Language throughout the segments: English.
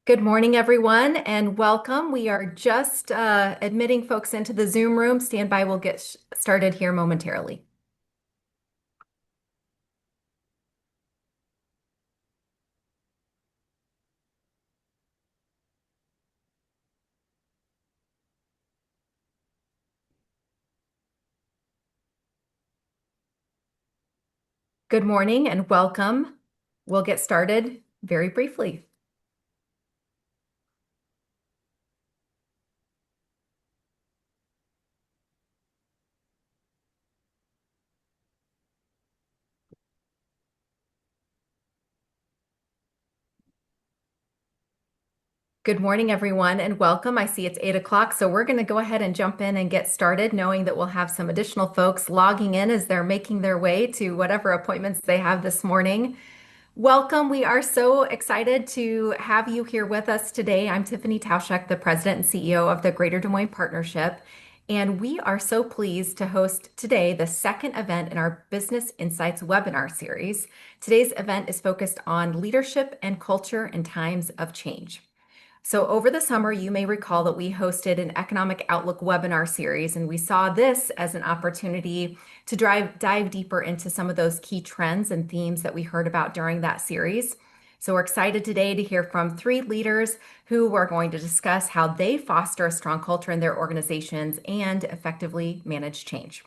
Good morning, everyone, and welcome. We are just admitting folks into the Zoom room. Stand by, we'll get started here momentarily. Good morning and welcome. We'll get started very briefly. Good morning, everyone, and welcome. I see it's 8 o'clock, so we're going to go ahead and jump in and get started, knowing that we'll have some additional folks logging in as they're making their way to whatever appointments they have this morning. Welcome. We are so excited to have you here with us today. I'm Tiffany Tauschek, the President and CEO of the Greater Des Moines Partnership, and we are so pleased to host today the second event in our Business Insights webinar series. Today's event is focused on leadership and culture in times of change. So over the summer, you may recall that we hosted an Economic Outlook webinar series, and we saw this as an opportunity to dive deeper into some of those key trends and themes that we heard about during that series. So we're excited today to hear from three leaders who are going to discuss how they foster a strong culture in their organizations and effectively manage change.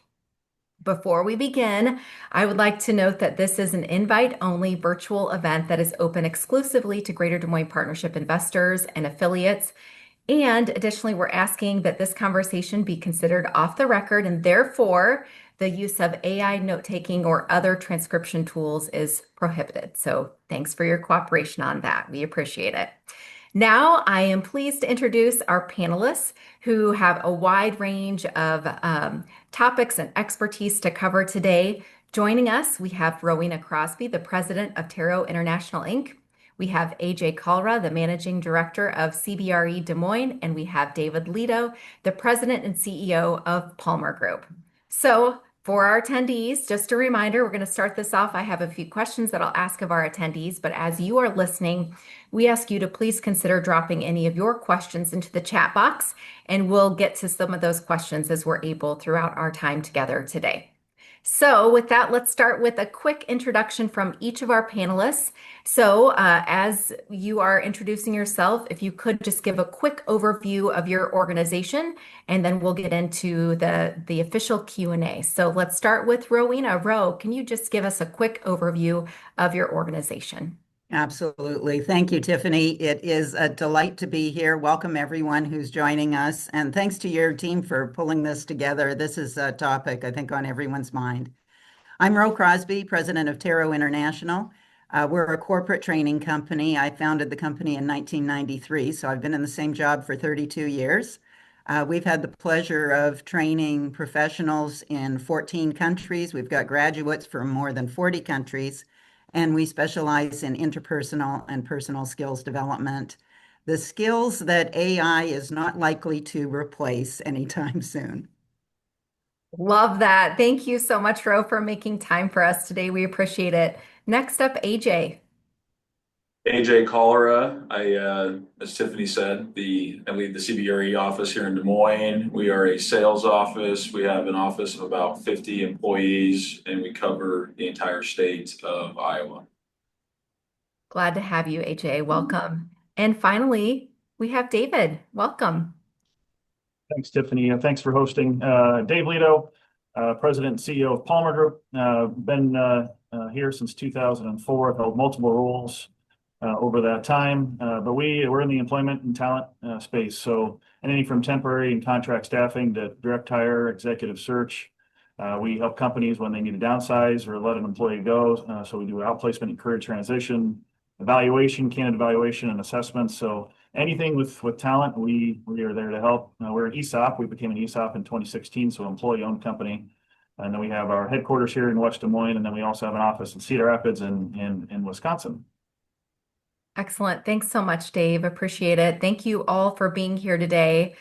Before we begin, I would like to note that this is an invite-only virtual event that is open exclusively to Greater Des Moines Partnership investors and affiliates. And additionally, we're asking that this conversation be considered off the record, and therefore the use of AI note-taking or other transcription tools is prohibited. So thanks for your cooperation on that. We appreciate it. Now, I am pleased to introduce our panelists who have a wide range of topics and expertise to cover today. Joining us, we have Rowena Crosby, the president of Taro International Inc. We have AJ Kalra, the managing director of CBRE Des Moines, and we have David Lito, the president and CEO of Palmer Group. So, for our attendees, just a reminder, we're going to start this off. I have a few questions that I'll ask of our attendees, but as you are listening, we ask you to please consider dropping any of your questions into the chat box, and we'll get to some of those questions as we're able throughout our time together today. So with that, let's start with a quick introduction from each of our panelists. So as you are introducing yourself, if you could just give a quick overview of your organization, and then we'll get into the official Q&A. So let's start with Rowena. Ro, can you just give us a quick overview of your organization? Absolutely. Thank you, Tiffany. It is a delight to be here. Welcome everyone who's joining us. And thanks to your team for pulling this together. This is a topic I think on everyone's mind. I'm Ro Crosby, president of Taro International. We're a corporate training company. I founded the company in 1993, so I've been in the same job for 32 years. We've had the pleasure of training professionals in 14 countries. We've got graduates from more than 40 countries, and we specialize in interpersonal and personal skills development, the skills that AI is not likely to replace anytime soon. Love that. Thank you so much, Ro, for making time for us today. We appreciate it. Next up, AJ. AJ Cholera. As Tiffany said, I lead the CBRE office here in Des Moines. We are a sales office. We have an office of about 50 employees, and we cover the entire state of Iowa. Glad to have you, AJ. Welcome. And finally, we have David. Welcome. Thanks, Tiffany, and thanks for hosting. Dave Lito, President and CEO of Palmer Group. Been here since 2004. I've held multiple roles over that time, but we're in the employment and talent space. So anything from temporary and contract staffing to direct hire, executive search. We help companies when they need to downsize or let an employee go. So we do outplacement and career transition, evaluation, candidate evaluation, and assessment. So anything with talent, we are there to help. We're an ESOP. We became an ESOP in 2016, so employee-owned company. And then we have our headquarters here in West Des Moines, and then we also have an office in Cedar Rapids in Wisconsin. Excellent. Thanks so much, Dave. Appreciate it. Thank you all for being here today.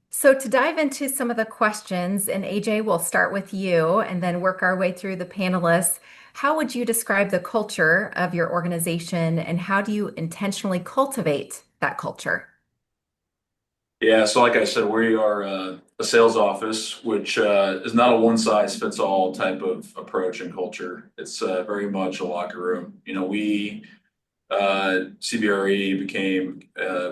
So to dive into some of the questions, and AJ, we'll start with you and then work our way through the panelists. How would you describe the culture of your organization, and how do you intentionally cultivate that culture? Yeah, so like I said, we are a sales office, which is not a one size fits all type of approach and culture. It's very much a locker room. CBRE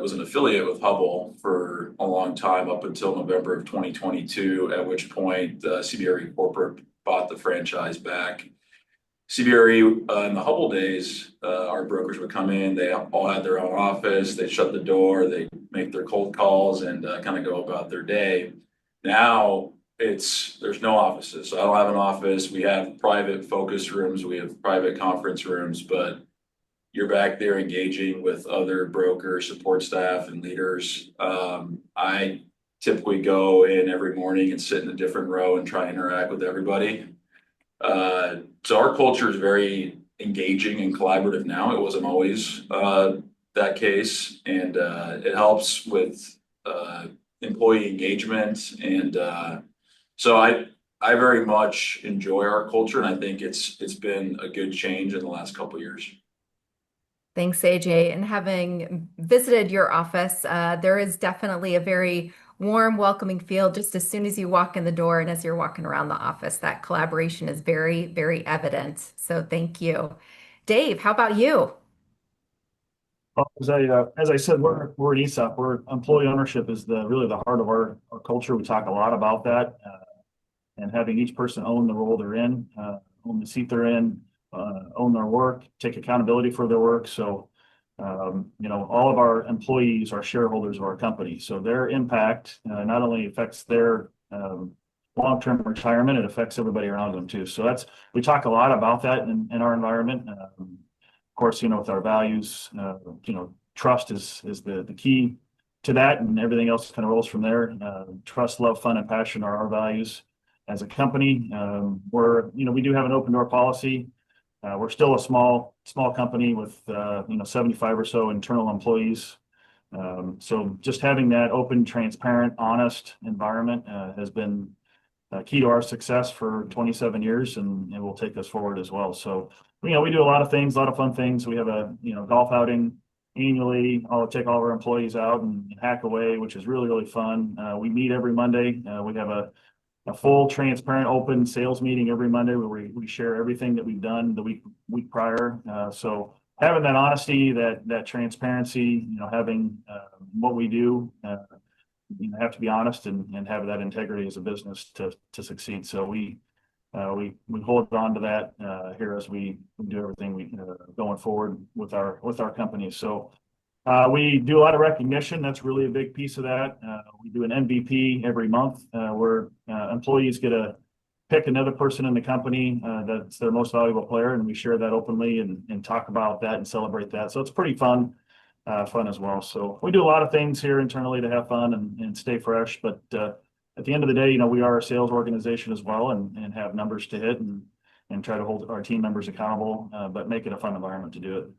was an affiliate with Hubble for a long time up until November of 2022, at which point CBRE corporate bought the franchise back. CBRE in the Hubble days, our brokers would come in, they all had their own office, they shut the door, they make their cold calls and kind of go about their day. Now there's no offices. So I don't have an office. We have private focus rooms, we have private conference rooms, but you're back there engaging with other brokers, support staff, and leaders. I typically go in every morning and sit in a different row and try and interact with everybody. So our culture is very engaging and collaborative now. It wasn't always that case, and it helps with employee engagement. And so I very much enjoy our culture, and I think it's been a good change in the last couple of years. Thanks, AJ. And having visited your office, there is definitely a very warm, welcoming feel just as soon as you walk in the door and as you're walking around the office. That collaboration is very, very evident. So thank you. Dave, how about you? Well, as I said, we're an ESOP. We're employee ownership is really the heart of our culture. We talk a lot about that, and having each person own the role they're in, own the seat they're in, own their work, take accountability for their work. So, all of our employees are shareholders of our company. So their impact not only affects their long-term retirement, it affects everybody around them too. So we talk a lot about that in our environment. Of course, with our values, trust is the key to that, and everything else kind of rolls from there. Trust, love, fun, and passion are our values as a company. We do have an open door policy. We're still a small company with 75 or so internal employees. So just having that open, transparent, honest environment has been key to our success for 27 years, and it will take us forward as well. So we do a lot of things, a lot of fun things. We have a golf outing annually. I'll take all of our employees out and hack away, which is really, really fun. We meet every Monday. We have a full, transparent, open sales meeting every Monday where we share everything that we've done the week prior. So having that honesty, that transparency, having what we do, have to be honest and have that integrity as a business to succeed. So we hold on to that here as we do everything we going forward with our company. So we do a lot of recognition. That's really a big piece of that. We do an MVP every month where employees get to pick another person in the company that's their most valuable player, and we share that openly and talk about that and celebrate that. So it's pretty fun as well. So we do a lot of things here internally to have fun and stay fresh. But at the end of the day, we are a sales organization as well and have numbers to hit and try to hold our team members accountable, but make it a fun environment to do it.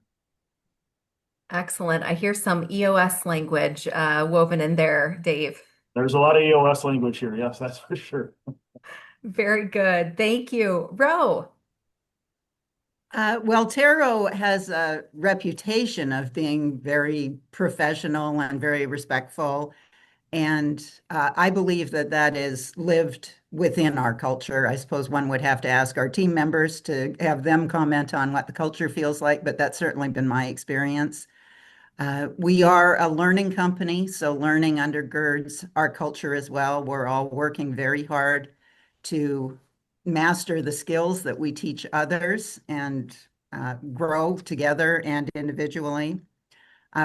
Excellent. I hear some EOS language woven in there, Dave. There's a lot of EOS language here. Yes, that's for sure. Very good. Thank you. Ro. Well, Taro has a reputation of being very professional and very respectful. And I believe that is lived within our culture. I suppose one would have to ask our team members to have them comment on what the culture feels like, but that's certainly been my experience. We are a learning company, so learning undergirds our culture as well. We're all working very hard to master the skills that we teach others and grow together and individually.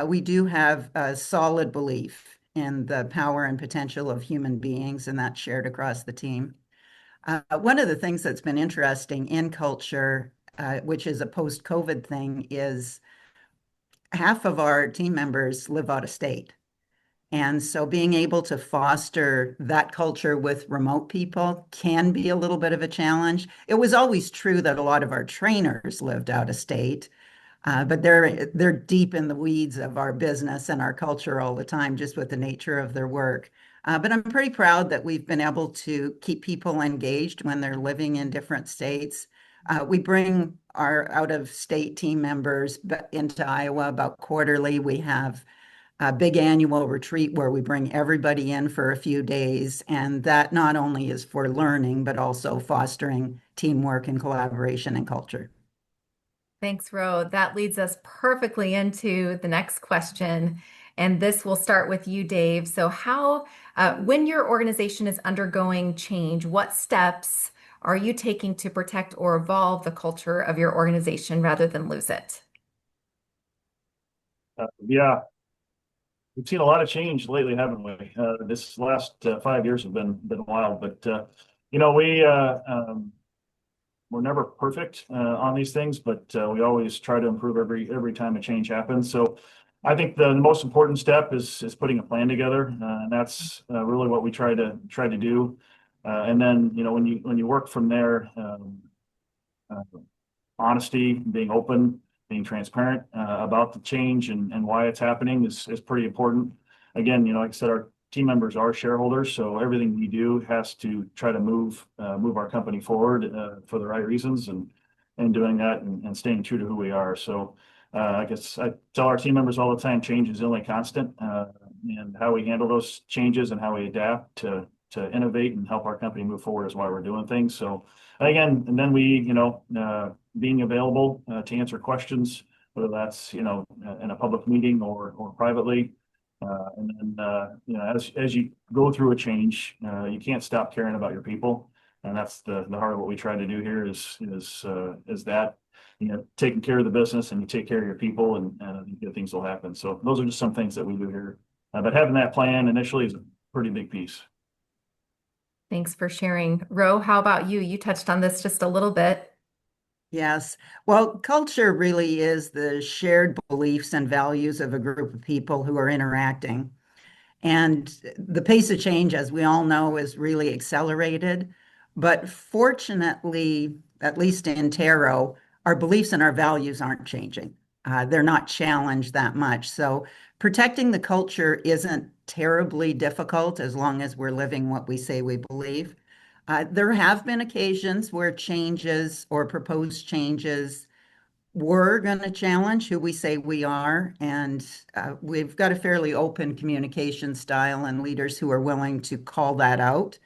We do have a solid belief in the power and potential of human beings, and that's shared across the team. One of the things that's been interesting in culture, which is a post-COVID thing, is half of our team members live out of state. And so being able to foster that culture with remote people can be a little bit of a challenge. It was always true that a lot of our trainers lived out of state, but they're deep in the weeds of our business and our culture all the time, just with the nature of their work. But I'm pretty proud that we've been able to keep people engaged when they're living in different states. We bring our out-of-state team members into Iowa about quarterly. We have a big annual retreat where we bring everybody in for a few days. And that not only is for learning, but also fostering teamwork and collaboration and culture. Thanks, Ro. That leads us perfectly into the next question. And this will start with you, Dave. So, when your organization is undergoing change, what steps are you taking to protect or evolve the culture of your organization rather than lose it? Yeah, we've seen a lot of change lately, haven't we? This last 5 years have been wild, but we're never perfect on these things, but we always try to improve every time a change happens. So I think the most important step is putting a plan together, and that's really what we try to do. And then when you work from there, uh, honesty, being open, being transparent about the change and why it's happening is pretty important. Again, like I said, our team members are shareholders, so everything we do has to try to move our company forward for the right reasons, and doing that and staying true to who we are. So I guess I tell our team members all the time, change is the only constant, and how we handle those changes and how we adapt to innovate and help our company move forward is why we're doing things. So again, and then we, being available to answer questions, whether that's in a public meeting or privately. And then as you go through a change, you can't stop caring about your people, and that's the heart of what we try to do here is that taking care of the business, and you take care of your people, and good things will happen. So those are just some things that we do here, but having that plan initially is a pretty big piece. Thanks for sharing. Ro, how about you? You touched on this just a little bit. Yes. Well, culture really is the shared beliefs and values of a group of people who are interacting. And the pace of change, as we all know, is really accelerated. But fortunately, at least in Taro, our beliefs and our values aren't changing. They're not challenged that much. So protecting the culture isn't terribly difficult as long as we're living what we say we believe. There have been occasions where changes or proposed changes were going to challenge who we say we are. And we've got a fairly open communication style and leaders who are willing to call that out.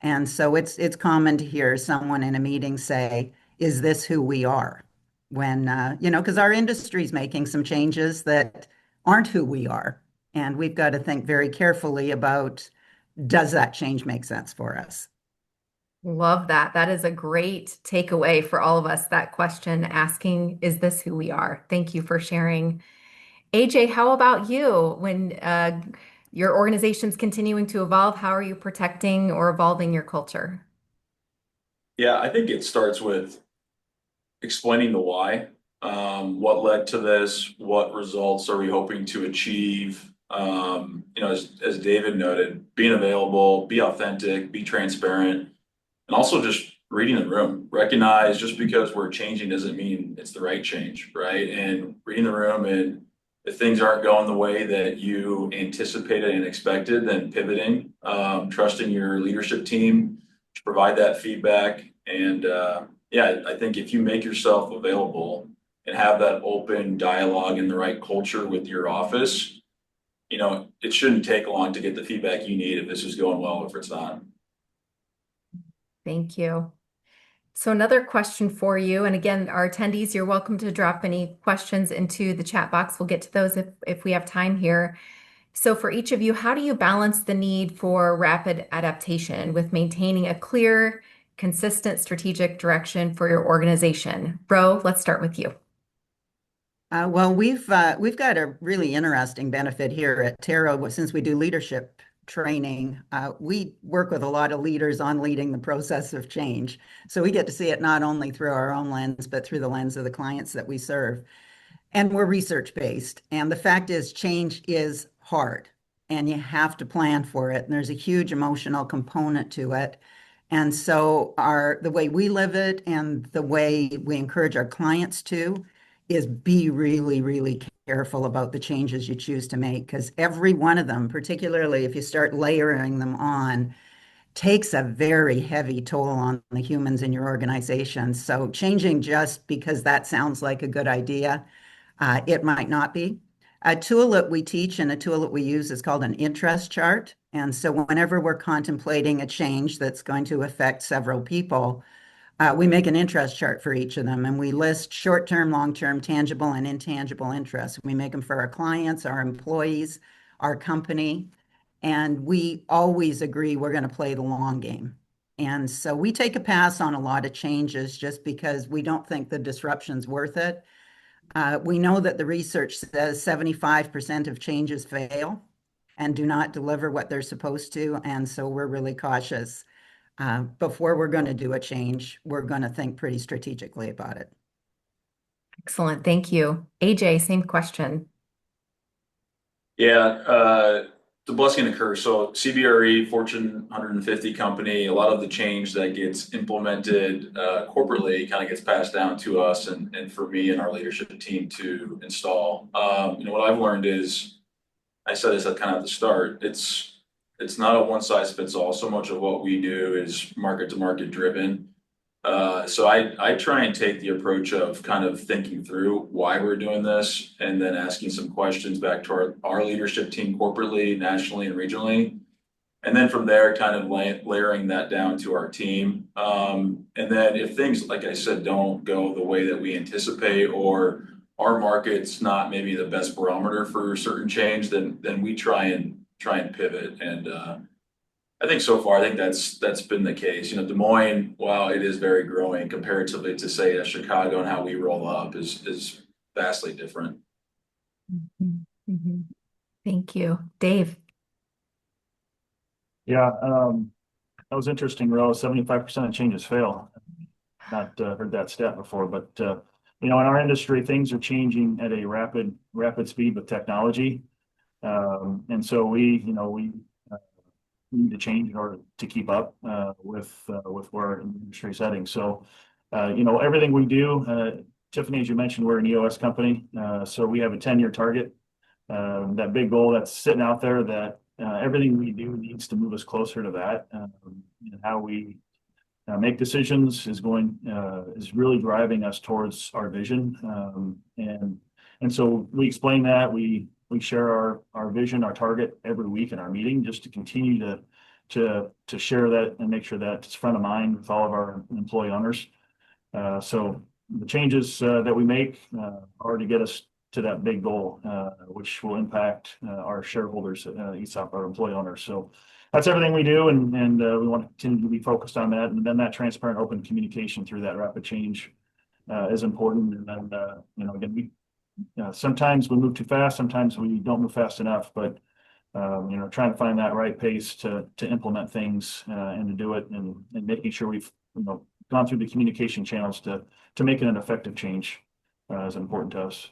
And so it's common to hear someone in a meeting say, is this who we are? When, because our industry is making some changes that aren't who we are. And we've got to think very carefully about, does that change make sense for us? Love that. That is a great takeaway for all of us. That question asking, is this who we are? Thank you for sharing. AJ, how about you? When your organization's continuing to evolve, how are you protecting or evolving your culture? Yeah, I think it starts with explaining the why. What led to this? What results are we hoping to achieve? As David noted, being available, be authentic, be transparent, and also just reading the room. Recognize just because we're changing doesn't mean it's the right change, right? And reading the room, and if things aren't going the way that you anticipated and expected, then pivoting, trusting your leadership team to provide that feedback. And I think if you make yourself available and have that open dialogue and the right culture with your office, it shouldn't take long to get the feedback you need if this is going well, if it's not. Thank you. So another question for you, and again, our attendees, you're welcome to drop any questions into the chat box. We'll get to those if we have time here. So for each of you, how do you balance the need for rapid adaptation with maintaining a clear, consistent strategic direction for your organization? Ro, let's start with you. Well, we've got a really interesting benefit here at Taro. Since we do leadership training, we work with a lot of leaders on leading the process of change. So we get to see it not only through our own lens, but through the lens of the clients that we serve. And we're research-based. And the fact is, change is hard, and you have to plan for it. And there's a huge emotional component to it. And so the way we live it and the way we encourage our clients to is be really, really careful about the changes you choose to make, because every one of them, particularly if you start layering them on, takes a very heavy toll on the humans in your organization. So changing just because that sounds like a good idea, it might not be. A tool that we teach and a tool that we use is called an interest chart. And so whenever we're contemplating a change that's going to affect several people, we make an interest chart for each of them, and we list short-term, long-term, tangible, and intangible interests. We make them for our clients, our employees, our company, and we always agree we're going to play the long game. And so we take a pass on a lot of changes just because we don't think the disruption's worth it. We know that the research says 75% of changes fail and do not deliver what they're supposed to, and so we're really cautious. Before we're going to do a change, we're going to think pretty strategically about it. Excellent. Thank you. AJ, same question. Yeah, it's a blessing and a curse. So CBRE, Fortune 150 company, a lot of the change that gets implemented corporately kind of gets passed down to us and for me and our leadership team to install. What I've learned is, I said this at kind of the start, it's not a one size fits all. So much of what we do is market to market driven. So I try and take the approach of kind of thinking through why we're doing this and then asking some questions back to our leadership team corporately, nationally, and regionally. And then from there, kind of layering that down to our team. And then if things, like I said, don't go the way that we anticipate, or our market's not maybe the best barometer for certain change, then we try and pivot. And I think so far, I think that's been the case. Des Moines, while it is very growing comparatively to say Chicago and how we roll up is vastly different. Thank you. Dave. Yeah, that was interesting, Rose. 75% of changes fail. Not heard that stat before, but in our industry, things are changing at a rapid speed with technology, and so we need to change in order to keep up with where the industry is heading. So, everything we do, Tiffany, as you mentioned, we're an EOS company, so we have a 10-year target. That big goal that's sitting out there, that everything we do needs to move us closer to that. And how we make decisions is really driving us towards our vision. And so we explain that, we share our vision, our target every week in our meeting, just to continue to share that and make sure that it's front of mind with all of our employee owners. So the changes that we make are to get us to that big goal, which will impact our shareholders, ESOP, our employee owners. So that's everything we do, and we want to continue to be focused on that. And then that transparent, open communication through that rapid change is important. And then, again, sometimes we move too fast, sometimes we don't move fast enough, but trying to find that right pace to implement things and to do it, and making sure we've gone through the communication channels to make it an effective change is important to us.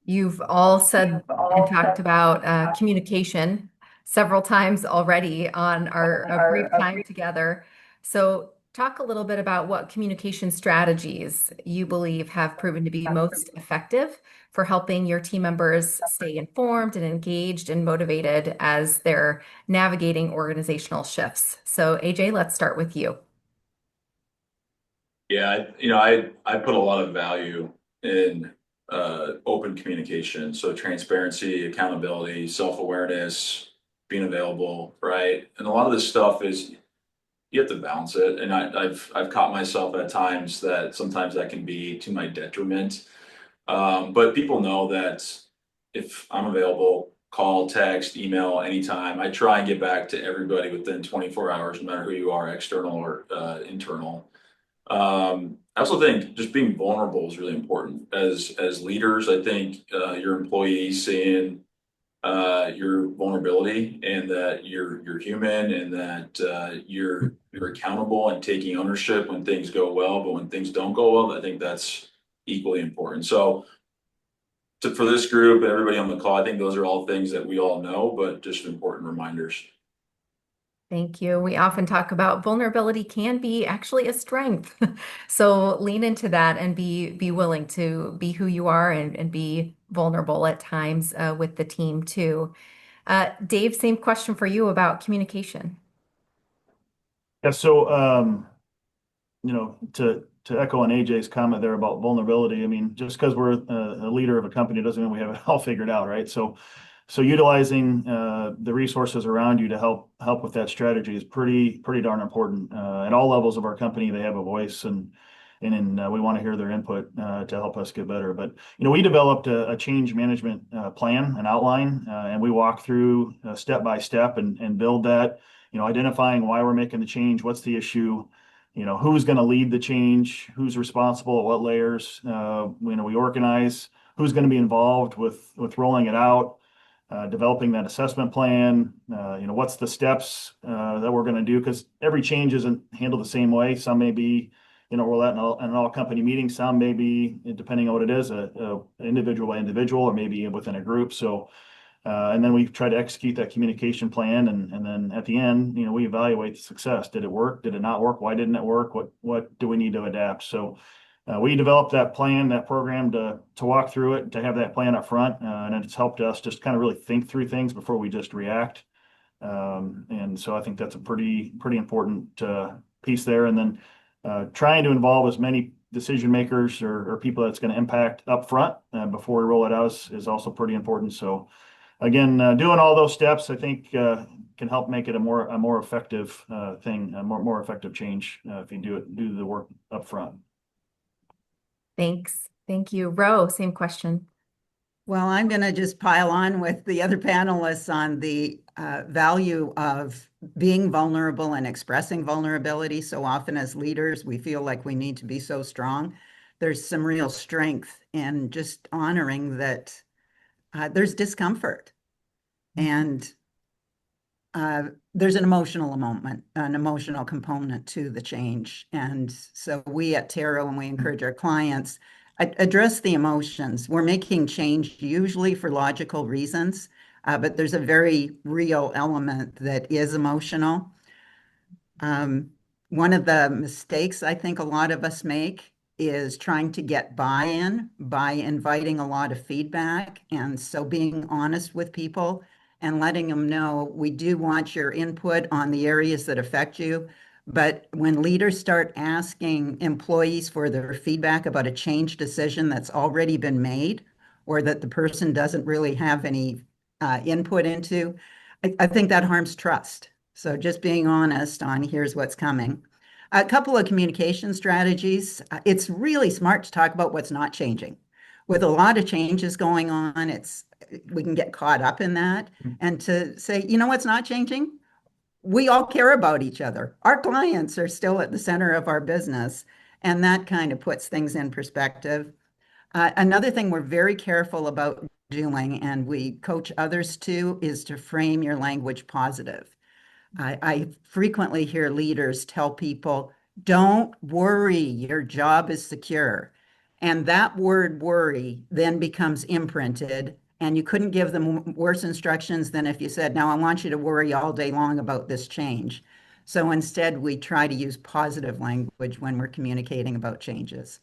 You've all said and talked about communication several times already on our brief time together. So talk a little bit about what communication strategies you believe have proven to be most effective for helping your team members stay informed and engaged and motivated as they're navigating organizational shifts. So AJ, let's start with you. Yeah, I put a lot of value in open communication. So transparency, accountability, self-awareness, being available, right? And a lot of this stuff is, you have to balance it. And I've caught myself at times that sometimes that can be to my detriment. But people know that if I'm available, call, text, email, anytime. I try and get back to everybody within 24 hours, no matter who you are, external or internal. I also think just being vulnerable is really important as leaders. I think your employees seeing your vulnerability, and that you're human, and that you're accountable and taking ownership when things go well, but when things don't go well, I think that's equally important. So for this group and everybody on the call, I think those are all things that we all know, but just important reminders. Thank you. We often talk about vulnerability can be actually a strength. So lean into that and be willing to be who you are and be vulnerable at times with the team too. Dave, same question for you about communication. Yeah, so to to echo on AJ's comment there about vulnerability, I mean, just because we're a leader of a company doesn't mean we have it all figured out, right? So utilizing the resources around you to help with that strategy is pretty darn important. At all levels of our company, they have a voice, and we want to hear their input to help us get better. But we developed a change management plan, an outline, and we walk through step by step and build that. Identifying why we're making the change, what's the issue, who's going to lead the change, who's responsible at what layers. We organize who's going to be involved with rolling it out, developing that assessment plan. What's the steps that we're going to do, because every change isn't handled the same way. Some may be roll out in an all company meeting. Some may be, depending on what it is, a individual by individual, or maybe within a group. So and then we try to execute that communication plan, and then at the end, we evaluate the success. Did it work? Did it not work? Why didn't it work? What do we need to adapt? So we developed that plan, that program to walk through it, to have that plan up front, and it's helped us just kind of really think through things before we just react. And so I think that's a pretty important piece there. And then trying to involve as many decision makers or people that's going to impact up front before we roll it out is also pretty important. So again, doing all those steps, I think, can help make it a more effective thing, a more effective change if you do the work up front. Thanks. Thank you. Ro, same question. Well, I'm going to just pile on with the other panelists on the value of being vulnerable and expressing vulnerability. So often as leaders, we feel like we need to be so strong. There's some real strength in just honoring that there's discomfort, and there's an emotional component to the change. And so we at Taro, when we encourage our clients, address the emotions. We're making change usually for logical reasons, but there's a very real element that is emotional. One of the mistakes I think a lot of us make is trying to get buy-in by inviting a lot of feedback. And so being honest with people and letting them know, we do want your input on the areas that affect you. But when leaders start asking employees for their feedback about a change decision that's already been made, or that the person doesn't really have any input into, I think that harms trust. So just being honest on here's what's coming. A couple of communication strategies. It's really smart to talk about what's not changing. With a lot of changes going on, we can get caught up in that. And to say, what's not changing? We all care about each other. Our clients are still at the center of our business, and that kind of puts things in perspective. Another thing we're very careful about doing, and we coach others to, is to frame your language positive. I frequently hear leaders tell people, don't worry, your job is secure. And that word worry then becomes imprinted, and you couldn't give them worse instructions than if you said, now I want you to worry all day long about this change. So instead, we try to use positive language when we're communicating about changes.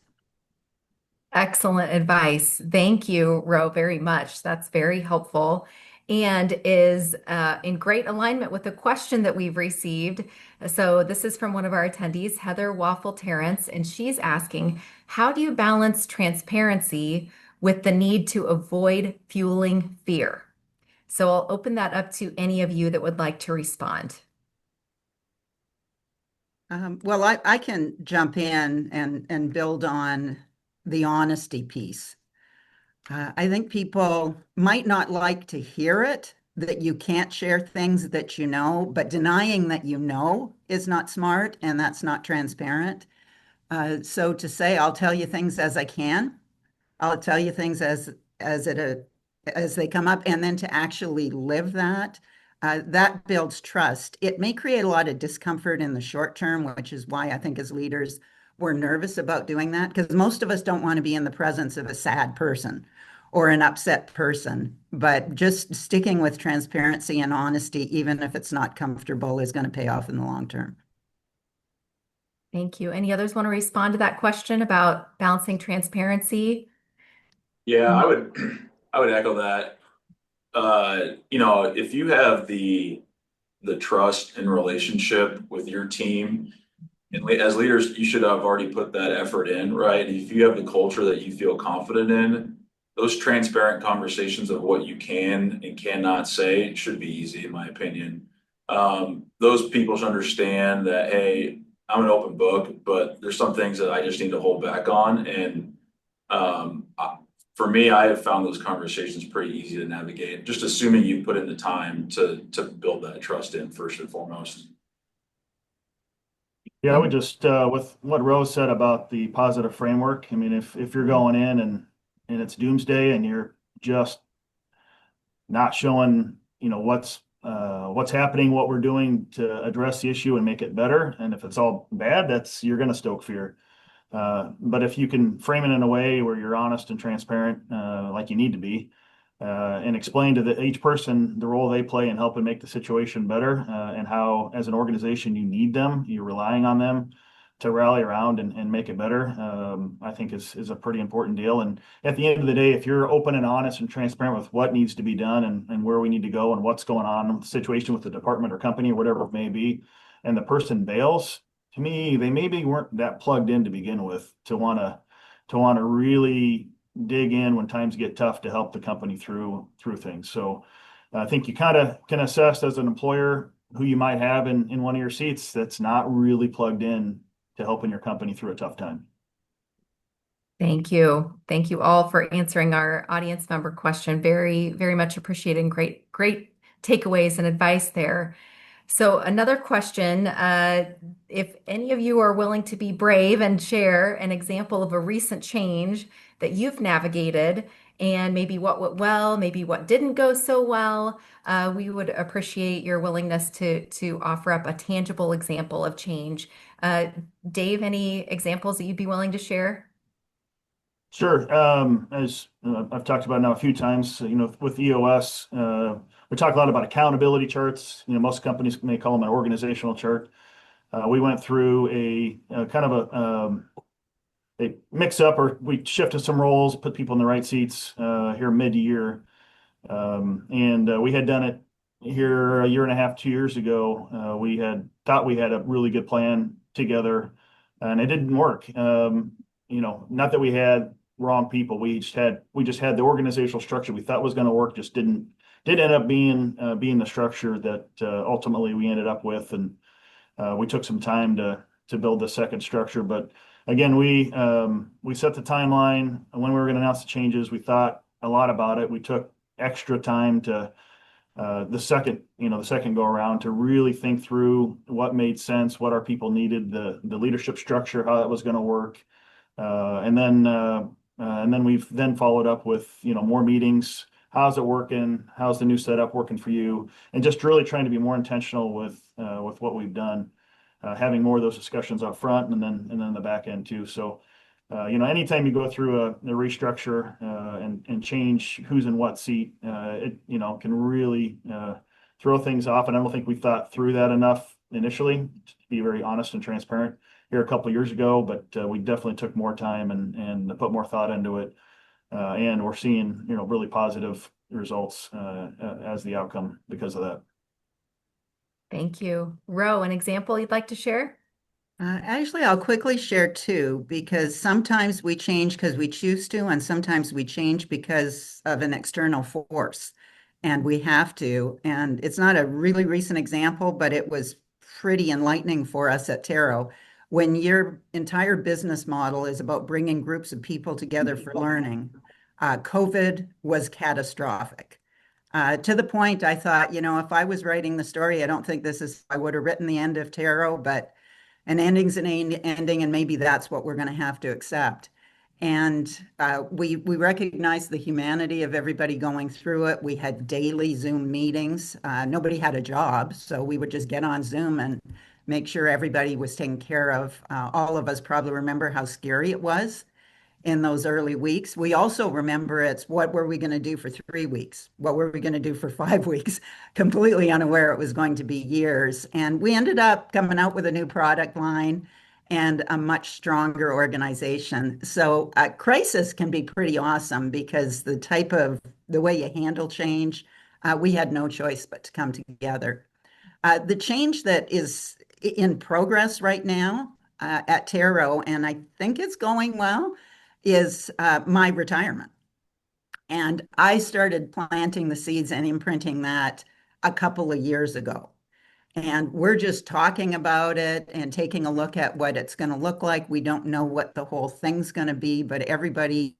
Excellent advice. Thank you, Ro, very much. That's very helpful and is in great alignment with the question that we've received. So this is from one of our attendees, Heather Waffle Terrence, and she's asking, how do you balance transparency with the need to avoid fueling fear? So I'll open that up to any of you that would like to respond. Well, I can jump in and build on the honesty piece. I think people might not like to hear it, that you can't share things that you know, but denying that you know is not smart, and that's not transparent. So to say, I'll tell you things as I can, I'll tell you things as they come up, and then to actually live that, that builds trust. It may create a lot of discomfort in the short term, which is why I think as leaders, we're nervous about doing that, because most of us don't want to be in the presence of a sad person or an upset person. But just sticking with transparency and honesty, even if it's not comfortable, is going to pay off in the long term. Thank you. Any others want to respond to that question about balancing transparency? Yeah, I would echo that. If you have the trust and relationship with your team, And as leaders, you should have already put that effort in, right? If you have the culture that you feel confident in, those transparent conversations of what you can and cannot say should be easy, in my opinion. Those people should understand that, hey, I'm an open book, but there's some things that I just need to hold back on. And for me, I have found those conversations pretty easy to navigate, just assuming you put in the time to build that trust in first and foremost. Yeah, I would just, with what Rose said about the positive framework, I mean, if you're going in and it's doomsday and you're just not showing, what's happening, what we're doing to address the issue and make it better. And if it's all bad, you're going to stoke fear. But if you can frame it in a way where you're honest and transparent, like you need to be, and explain to each person the role they play in helping make the situation better, and how, as an organization, you need them, you're relying on them to rally around and make it better, I think is a pretty important deal. And at the end of the day, if you're open and honest and transparent with what needs to be done and where we need to go and what's going on with the situation with the department or company or whatever it may be, and the person bails, to me, they maybe weren't that plugged in to begin with to want to really dig in when times get tough to help the company through things. So I think you kind of can assess as an employer who you might have in one of your seats that's not really plugged in to helping your company through a tough time. Thank you. Thank you all for answering our audience member question. Very, very much appreciated and great takeaways and advice there. So another question, if any of you are willing to be brave and share an example of a recent change that you've navigated and maybe what went well, maybe what didn't go so well, we would appreciate your willingness to offer up a tangible example of change. Dave, any examples that you'd be willing to share? Sure. As I've talked about now a few times, with EOS, we talk a lot about accountability charts. Most companies may call them an organizational chart. We went through a kind of a mix up, or we shifted some roles, put people in the right seats here mid-year. And we had done it here a year and a half, 2 years ago. We had thought we had a really good plan together, and it didn't work. Not that we had wrong people. We just had the organizational structure we thought was going to work, just didn't end up being the structure that ultimately we ended up with. And we took some time to build the second structure. But again, we set the timeline when we were going to announce the changes. We thought a lot about it. We took extra time to the second go around to really think through what made sense, what our people needed, the leadership structure, how that was going to work. And then we've followed up with, more meetings. How's it working? How's the new setup working for you? And just really trying to be more intentional with what we've done, having more of those discussions up front and then the back end too. So, anytime you go through a restructure and change who's in what seat, it can really throw things off. And I don't think we thought through that enough initially, to be very honest and transparent here a couple of years ago, but we definitely took more time and put more thought into it. And we're seeing, really positive results as the outcome because of that. Thank you. Ro, an example you'd like to share? Actually, I'll quickly share two, because sometimes we change because we choose to, and sometimes we change because of an external force, and we have to. And it's not a really recent example, but it was pretty enlightening for us at Taro. When your entire business model is about bringing groups of people together for learning, COVID was catastrophic. To the point I thought, if I was writing the story, I don't think I would have written the end of Taro, but an ending's an ending, and maybe that's what we're going to have to accept. And we recognized the humanity of everybody going through it. We had daily Zoom meetings. Nobody had a job, so we would just get on Zoom and make sure everybody was taken care of. All of us probably remember how scary it was in those early weeks. We also remember it's what were we going to do for 3 weeks? What were we going to do for 5 weeks? Completely unaware it was going to be years. And we ended up coming out with a new product line and a much stronger organization. So a crisis can be pretty awesome because the way you handle change, we had no choice but to come together. The change that is in progress right now, at Taro, and I think it's going well, is my retirement. And I started planting the seeds and imprinting that a couple of years ago. And we're just talking about it and taking a look at what it's going to look like. We don't know what the whole thing's going to be, but everybody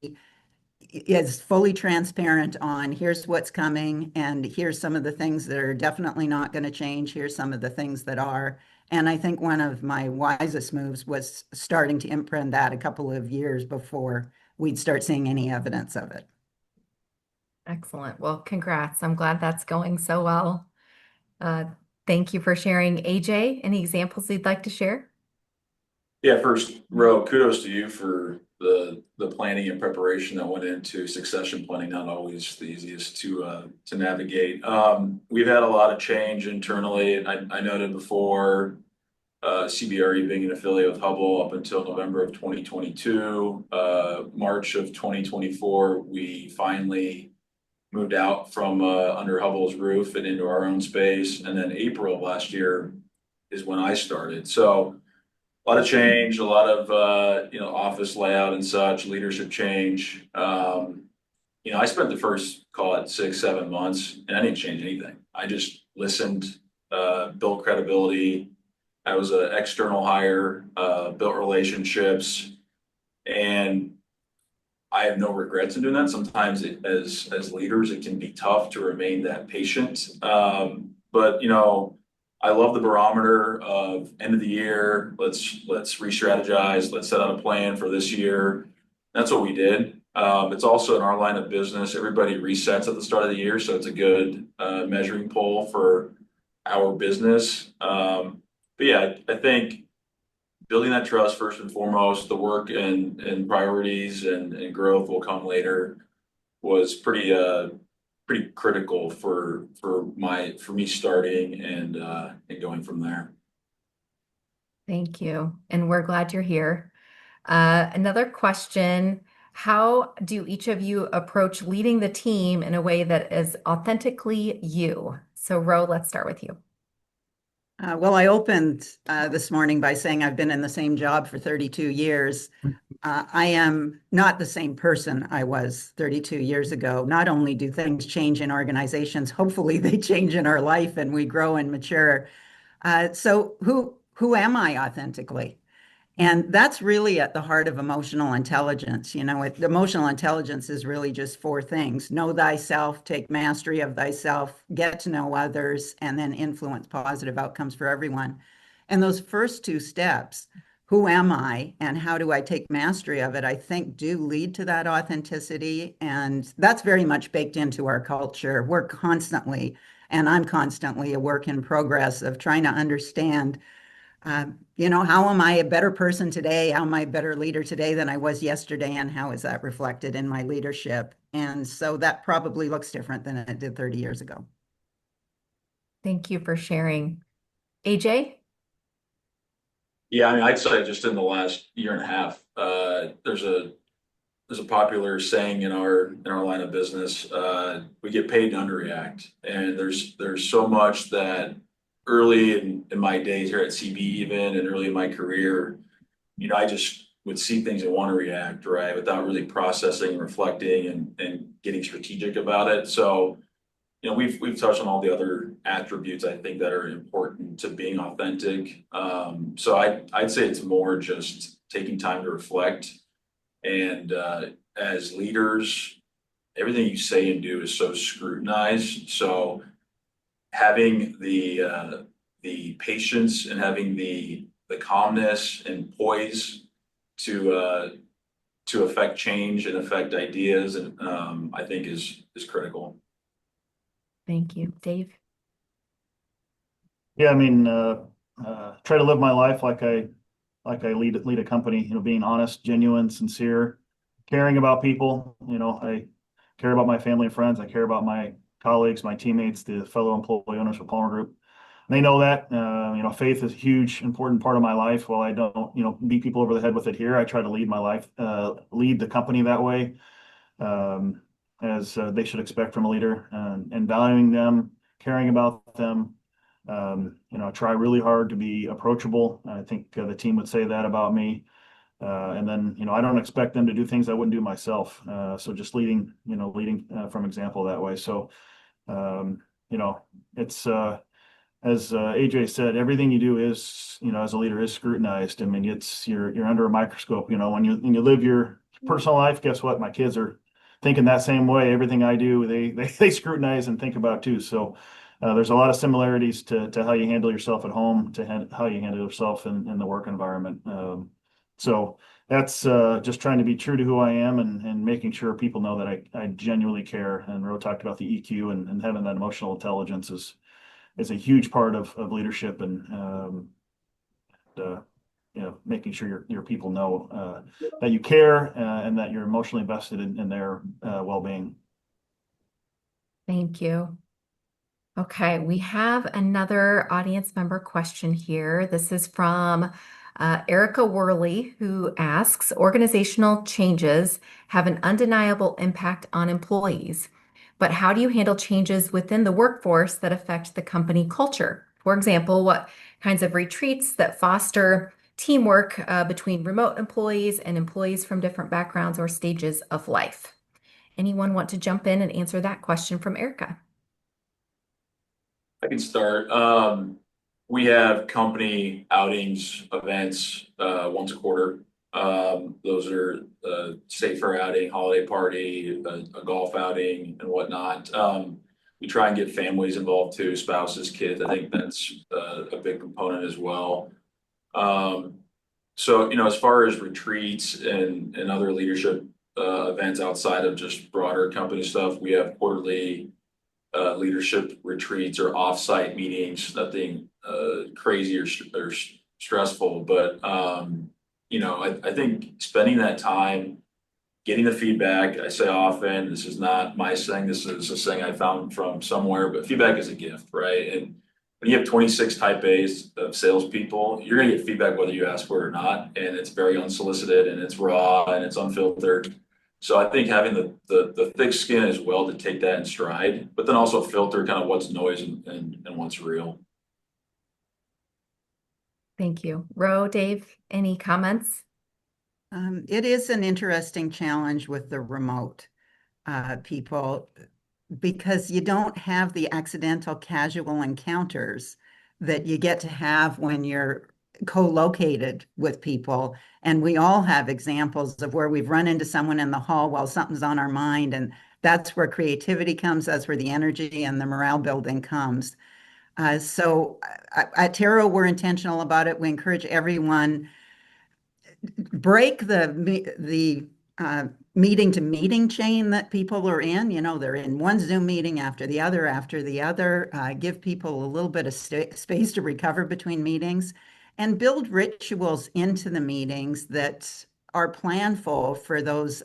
is fully transparent on here's what's coming and here's some of the things that are definitely not going to change. Here's some of the things that are. And I think one of my wisest moves was starting to imprint that a couple of years before we'd start seeing any evidence of it. Excellent. Well, congrats. I'm glad that's going so well. Uh, Thank you for sharing. AJ, any examples you'd like to share? Yeah, first, Ro, kudos to you for the planning and preparation that went into succession planning, not always the easiest to navigate. We've had a lot of change internally. I noted before, CBRE being an affiliate with Hubble up until November of 2022. March of 2024, we finally moved out from under Hubble's roof and into our own space. And then April of last year is when I started. So a lot of change, a lot of office layout and such, leadership change. I spent the first, call it 6, 7 months, and I didn't change anything. I just listened, built credibility. I was an external hire, built relationships, and I have no regrets in doing that. Sometimes as leaders, it can be tough to remain that patient. But I love the barometer of end of the year. Let's re-strategize. Let's set out a plan for this year. That's what we did. It's also in our line of business. Everybody resets at the start of the year, so it's a good measuring pole for our business. But yeah, I think building that trust first and foremost, the work and priorities and growth will come later, was pretty critical for me starting and going from there. Thank you. And we're glad you're here. Another question, how do each of you approach leading the team in a way that is authentically you? So Ro, let's start with you. Well, I opened this morning by saying I've been in the same job for 32 years. I am not the same person I was 32 years ago. Not only do things change in organizations, hopefully they change in our life and we grow and mature. So who am I authentically? And that's really at the heart of emotional intelligence. Emotional intelligence is really just 4 things: know thyself, take mastery of thyself, get to know others, and then influence positive outcomes for everyone. And those first 2 steps, who am I and how do I take mastery of it, I think do lead to that authenticity. And that's very much baked into our culture. We're constantly, and I'm constantly, a work in progress of trying to understand how am I a better person today? How am I a better leader today than I was yesterday? And how is that reflected in my leadership? And so that probably looks different than it did 30 years ago. Thank you for sharing. AJ? Yeah, I mean, I'd say just in the last year and a half, there's a popular saying in our line of business, we get paid to underreact. And there's so much that early in my days here at CB even, and early in my career, I just would see things and want to react, right, without really processing and reflecting and getting strategic about it. So, we've touched on all the other attributes I think that are important to being authentic. So I'd say it's more just taking time to reflect. And as leaders, everything you say and do is so scrutinized. So having the patience and having the calmness and poise to affect change and affect ideas, and I think is critical. Thank you. Dave? Yeah, I mean, try to live my life like I lead a company, being honest, genuine, sincere, caring about people. I care about my family and friends. I care about my colleagues, my teammates, the fellow employee owners of Palmer Group. They know that. Faith is a huge, important part of my life. While I don't, beat people over the head with it here, I try to lead my life, lead the company that way, as they should expect from a leader, and valuing them, caring about them, I try really hard to be approachable. I think the team would say that about me. And then, I don't expect them to do things I wouldn't do myself. So just leading from example that way. So, it's, as AJ said, everything you do is, as a leader is scrutinized. I mean, you're under a microscope, when you live your personal life, guess what? My kids are thinking that same way. Everything I do, they scrutinize and think about too. So, there's a lot of similarities to how you handle yourself at home to how you handle yourself in the work environment. So that's just trying to be true to who I am and making sure people know that I genuinely care. And Ro talked about the EQ and having that emotional intelligence is a huge part of leadership and making sure your people know that you care and that you're emotionally invested in their well-being. Thank you. Okay, we have another audience member question here. This is from Erica Worley, who asks, organizational changes have an undeniable impact on employees, but how do you handle changes within the workforce that affect the company culture? For example, what kinds of retreats that foster teamwork between remote employees and employees from different backgrounds or stages of life? Anyone want to jump in and answer that question from Erica? I can start. We have company outings, events, once a quarter. Those are state fair outing, holiday party, a golf outing and whatnot. We try and get families involved too, spouses, kids. I think that's a big component as well. So, as far as retreats and other leadership events outside of just broader company stuff, we have quarterly leadership retreats or offsite meetings, nothing crazy or stressful, but I think spending that time getting the feedback. I say often, this is not my saying, this is a saying I found from somewhere, but feedback is a gift, right? And when you have 26 type A's of salespeople, you're gonna get feedback whether you ask for it or not, and it's very unsolicited and it's raw and it's unfiltered. So I think having the thick skin as well to take that in stride, but then also filter kind of what's noise and what's real. Thank you. Ro, Dave, any comments? It is an interesting challenge with the remote people because you don't have the accidental casual encounters that you get to have when you're co-located with people. And we all have examples of where we've run into someone in the hall while something's on our mind. And that's where creativity comes. That's where the energy and the morale building comes. So at Taro, we're intentional about it. We encourage everyone break the meeting to meeting chain that people are in. They're in one Zoom meeting after the other, give people a little bit of space to recover between meetings and build rituals into the meetings that are planful for those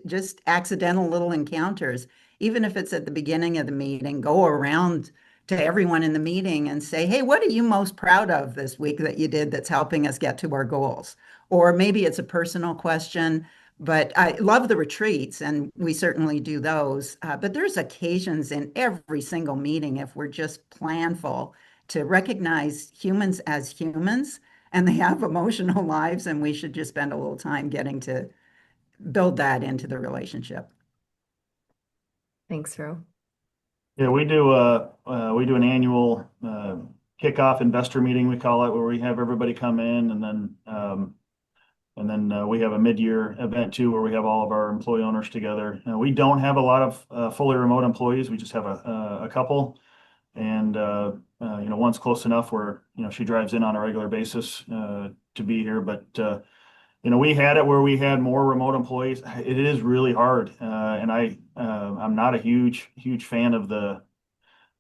just accidental little encounters. Even if it's at the beginning of the meeting, go around to everyone in the meeting and say, hey, what are you most proud of this week that you did that's helping us get to our goals? Or maybe it's a personal question, but I love the retreats and we certainly do those. But there's occasions in every single meeting, if we're just planful, to recognize humans as humans and they have emotional lives, and we should just spend a little time getting to build that into the relationship. Thanks, Ro. Yeah, we do an annual kickoff investor meeting, we call it, where we have everybody come in, and then we have a mid-year event too, where we have all of our employee owners together. We don't have a lot of fully remote employees. We just have a couple, and one's close enough where she drives in on a regular basis to be here. But we had it where we had more remote employees. It is really hard, and I'm not a huge fan of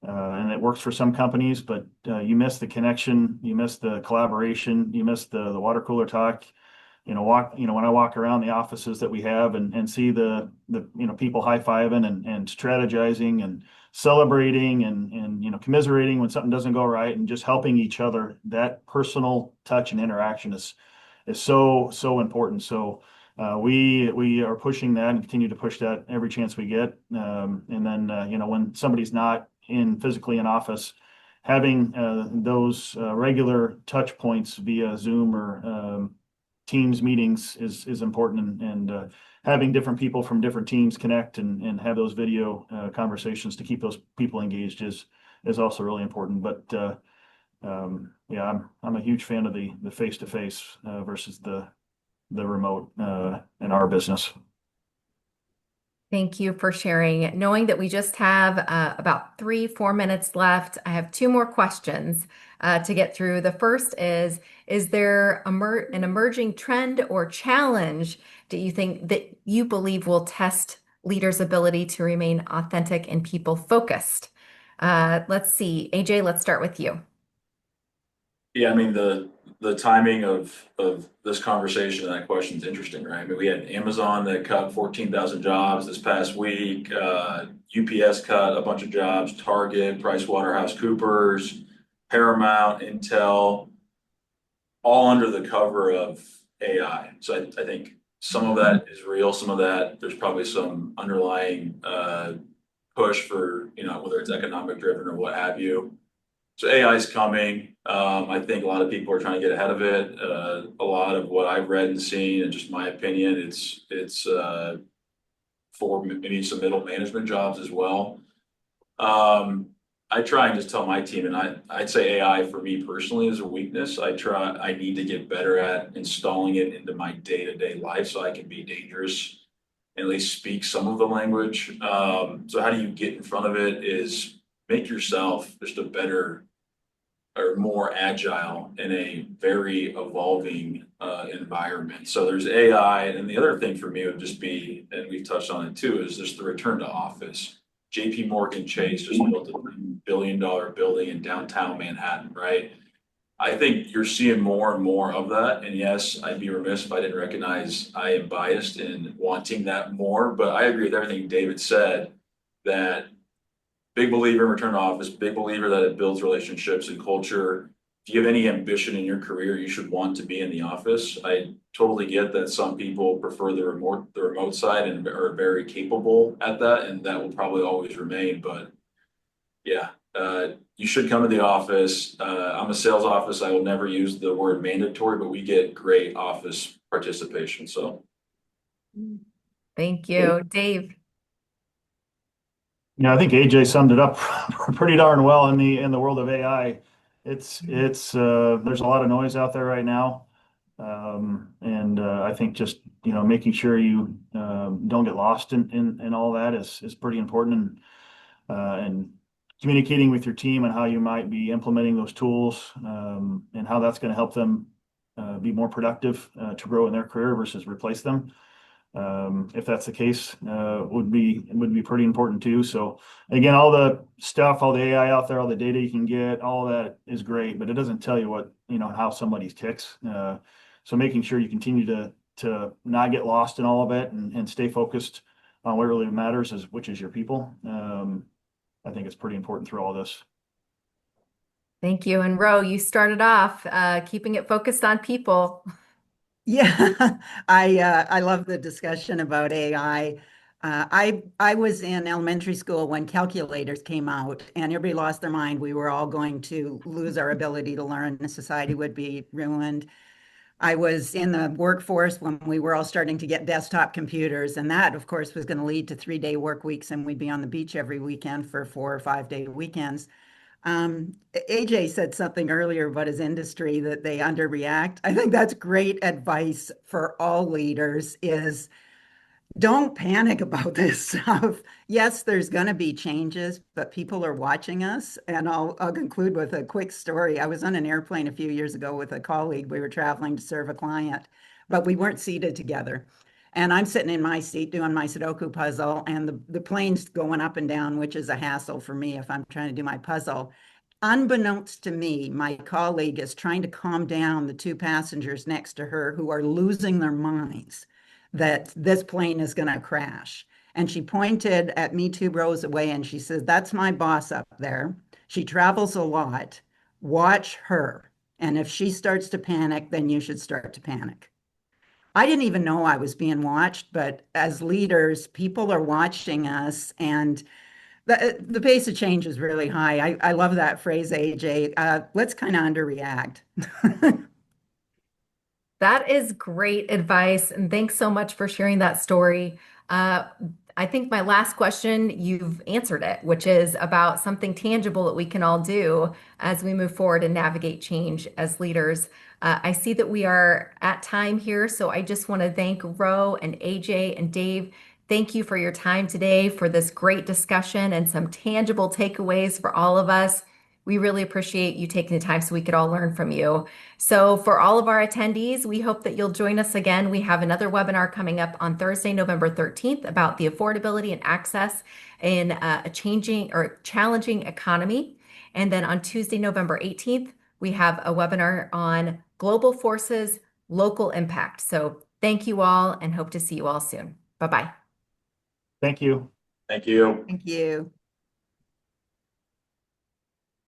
and it works for some companies, but you miss the connection, you miss the collaboration, you miss the water cooler talk. When I walk around the offices that we have and see the people high-fiving and strategizing and celebrating and commiserating when something doesn't go right and just helping each other, that personal touch and interaction is so important. So we are pushing that and continue to push that every chance we get. And then when somebody's not physically in office, having those regular touch points via Zoom or Teams meetings is important, and having different people from different teams connect and have those video conversations to keep those people engaged is also really important. But yeah, I'm a huge fan of the face-to-face versus the remote in our business. Thank you for sharing. Knowing that we just have about 3-4 minutes left, I have 2 more questions to get through. The first is there an emerging trend or challenge do you think that you believe will test leaders' ability to remain authentic and people-focused? Let's see. AJ, let's start with you. Yeah, I mean, the timing of this conversation and that question is interesting, right? I mean, we had Amazon that cut 14,000 jobs this past week. UPS cut a bunch of jobs, Target, PricewaterhouseCoopers, Paramount, Intel, all under the cover of AI. So I think some of that is real, some of that, there's probably some underlying push for, whether it's economic driven or what have you. So AI is coming. I think a lot of people are trying to get ahead of it. A lot of what I've read and seen, and just my opinion, it's for maybe some middle management jobs as well. I try and just tell my team, and I'd say AI for me personally is a weakness. I need to get better at installing it into my day-to-day life so I can be dangerous and at least speak some of the language. So how do you get in front of it is make yourself just a better or more agile in a very evolving environment. So there's AI, and the other thing for me would just be, and we've touched on it too, is just the return to office. JP Morgan Chase just built a $3 billion building in downtown Manhattan, right? I think you're seeing more and more of that. And yes, I'd be remiss if I didn't recognize I am biased in wanting that more, but I agree with everything David said, that big believer in return to office, big believer that it builds relationships and culture. If you have any ambition in your career, you should want to be in the office. I totally get that some people prefer the remote side and are very capable at that, and that will probably always remain. But yeah, you should come to the office. I'm a sales office. I will never use the word mandatory, but we get great office participation. So Thank you. Dave. Yeah, I think AJ summed it up pretty darn well in the world of AI. It's there's a lot of noise out there right now. And I think just, making sure you don't get lost in all that is pretty important, and communicating with your team and how you might be implementing those tools, and how that's going to help them be more productive to grow in their career versus replace them. If that's the case, would be pretty important too. So again, all the stuff, all the AI out there, all the data you can get, all that is great, but it doesn't tell you what, how somebody ticks. So making sure you continue to not get lost in all of it and stay focused on what really matters, which is your people. I think it's pretty important through all this. Thank you. And Ro, you started off keeping it focused on people. Yeah, I love the discussion about AI. I was in elementary school when calculators came out, and everybody lost their mind. We were all going to lose our ability to learn, and society would be ruined. I was in the workforce when we were all starting to get desktop computers, and that, of course, was going to lead to 3-day work weeks, and we'd be on the beach every weekend for 4 or 5-day weekends. AJ said something earlier about his industry that they underreact. I think that's great advice for all leaders is don't panic about this stuff. Yes, there's going to be changes, but people are watching us. And I'll conclude with a quick story. I was on an airplane a few years ago with a colleague. We were traveling to serve a client, but we weren't seated together. And I'm sitting in my seat doing my Sudoku puzzle, and the plane's going up and down, which is a hassle for me if I'm trying to do my puzzle. Unbeknownst to me, my colleague is trying to calm down the 2 passengers next to her who are losing their minds that this plane is going to crash. And she pointed at me 2 rows away and she says, "That's my boss up there. She travels a lot. Watch her. And if she starts to panic, then you should start to panic." I didn't even know I was being watched, but as leaders, people are watching us, and The pace of change is really high. I love that phrase, AJ. Let's kind of underreact. That is great advice. And thanks so much for sharing that story. Uh, I think my last question, you've answered it, which is about something tangible that we can all do as we move forward and navigate change as leaders. I see that we are at time here, so I just want to thank Ro and AJ and Dave. Thank you for your time today, for this great discussion and some tangible takeaways for all of us. We really appreciate you taking the time so we could all learn from you. So for all of our attendees, we hope that you'll join us again. We have another webinar coming up on Thursday, November 13th about the affordability and access in a changing or challenging economy. And then on Tuesday, November 18th, we have a webinar on global forces, local impact. So thank you all and hope to see you all soon. Bye-bye. Thank you. Thank you. Thank you.